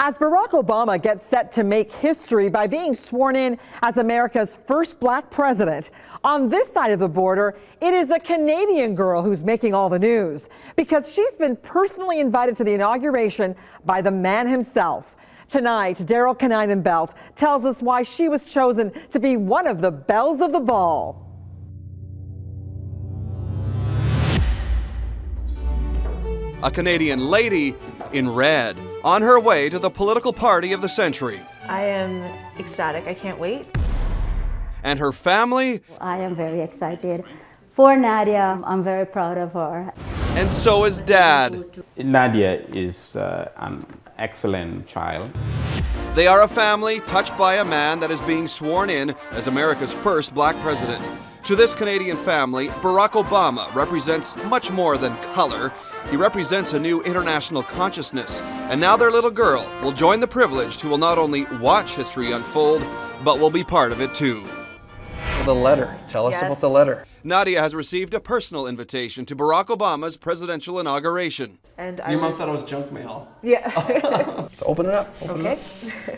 As Barack Obama gets set to make history by being sworn in as America's first black president, on this side of the border, it is the Canadian girl who's making all the news because she's been personally invited to the inauguration by the man himself. Tonight, Darryl Konynenbelt tells us why she was chosen to be one of the belles of the ball. A Canadian lady in red, on her way to the political party of the century. I am ecstatic. I can't wait. And her family? I am very excited for Nadia. I'm very proud of her. And so is Dad. Nadia is an excellent child. They are a family touched by a man that is being sworn in as America's first black president. To this Canadian family, Barack Obama represents much more than color. He represents a new international consciousness. And now their little girl will join the privileged who will not only watch history unfold, but will be part of it too. The letter. Tell us about the letter. Nadia has received a personal invitation to Barack Obama's presidential inauguration. And Your mom thought it was junk mail. Yeah. So open it up. Open Okay. it up.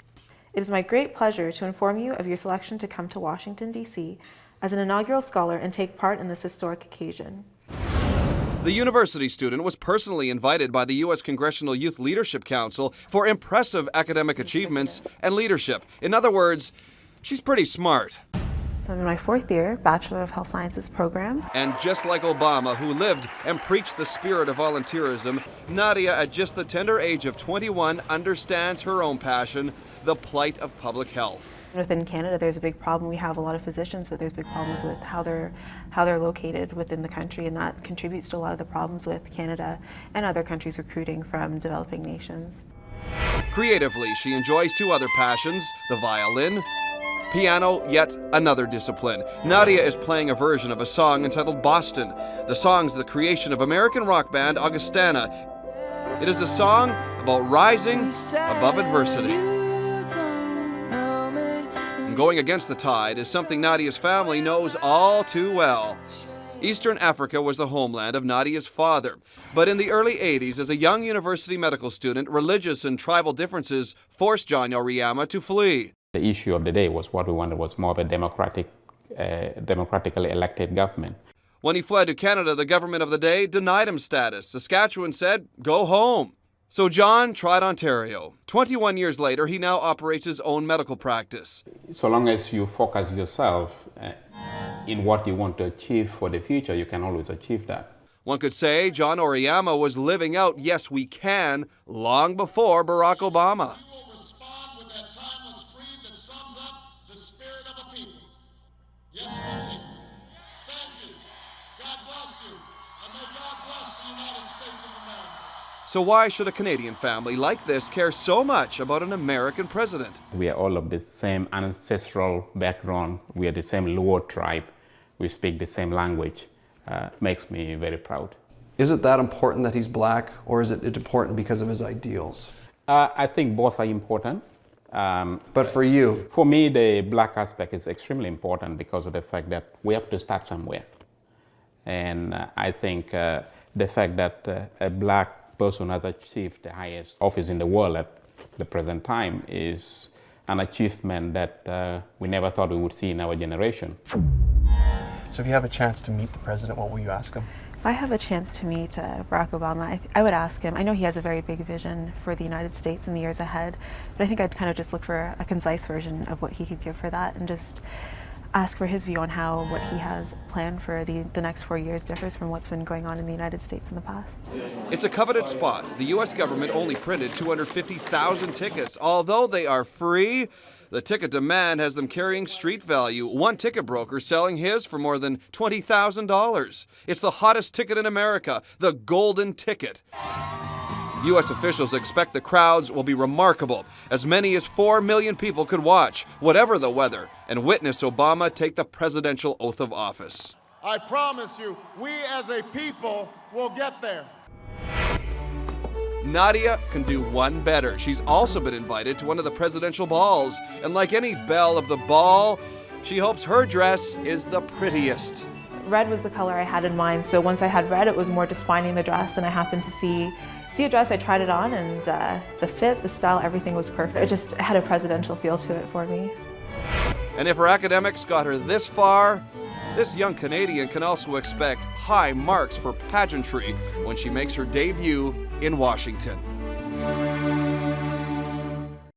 It is my great pleasure to inform you of your selection to come to Washington, D.C. as an inaugural scholar and take part in this historic occasion. The university student was personally invited by the U.S. Congressional Youth Leadership Council for impressive academic achievements and leadership. In other words, she's pretty smart. So I'm in my fourth year, Bachelor of Health Sciences program. And just like Obama, who lived and preached the spirit of volunteerism, Nadia, at just the tender age of 21, understands her own passion, the plight of public health. Within Canada, there's a big problem. We have a lot of physicians, but there's big problems with how they're located within the country, and that contributes to a lot of the problems with Canada and other countries recruiting from developing nations. Creatively, she enjoys two other passions, the violin, piano, yet another discipline. Nadia is playing a version of a song entitled Boston. The song's the creation of American rock band Augustana. It is a song about rising above adversity. Going against the tide is something Nadia's family knows all too well. Eastern Africa was the homeland of Nadia's father. But in the early 80s, as a young university medical student, religious and tribal differences forced John Oriama to flee. The issue of the day was what we wanted was more of a democratically elected government. When he fled to Canada, the government of the day denied him status. Saskatchewan said, "Go home." So John tried Ontario. 21 years later, he now operates his own medical practice. So long as you focus yourself in what you want to achieve for the future, you can always achieve that. One could say John Oriama was living out "Yes, we can" long before Barack Obama. You will respond with that timeless creed that sums up the spirit of a people. Yes, we can. Thank you. God bless you. And may God bless the United States of America. So why should a Canadian family like this care so much about an American president? We are all of the same ancestral background. We are the same Luo tribe. We speak the same language. Makes me very proud. Is it that important that he's black, or is it important because of his ideals? I think both are important. But for you? For me, the black aspect is extremely important because of the fact that we have to start somewhere. And I think the fact that a black person has achieved the highest office in the world at the present time is an achievement that we never thought we would see in our generation. So if you have a chance to meet the president, what will you ask him? If I have a chance to meet Barack Obama, I would ask him. I know he has a very big vision for the United States in the years ahead, but I think I'd kind of just look for a concise version of what he could give for that and just ask for his view on how what he has planned for the next 4 years differs from what's been going on in the United States in the past. It's a coveted spot. The U.S. government only printed 250,000 tickets. Although they are free, the ticket demand has them carrying street value. One ticket broker selling his for more than $20,000. It's the hottest ticket in America, the golden ticket. U.S. officials expect the crowds will be remarkable. As many as 4 million people could watch, whatever the weather, and witness Obama take the presidential oath of office. I promise you, we as a people will get there. Nadia can do one better. She's also been invited to one of the presidential balls. And like any belle of the ball, she hopes her dress is the prettiest. Red was the color I had in mind, so once I had red, it was more just finding the dress, and I happened to see See a dress, I tried it on, and the fit, the style, everything was perfect. It just had a presidential feel to it for me. And if her academics got her this far, this young Canadian can also expect high marks for pageantry when she makes her debut in Washington.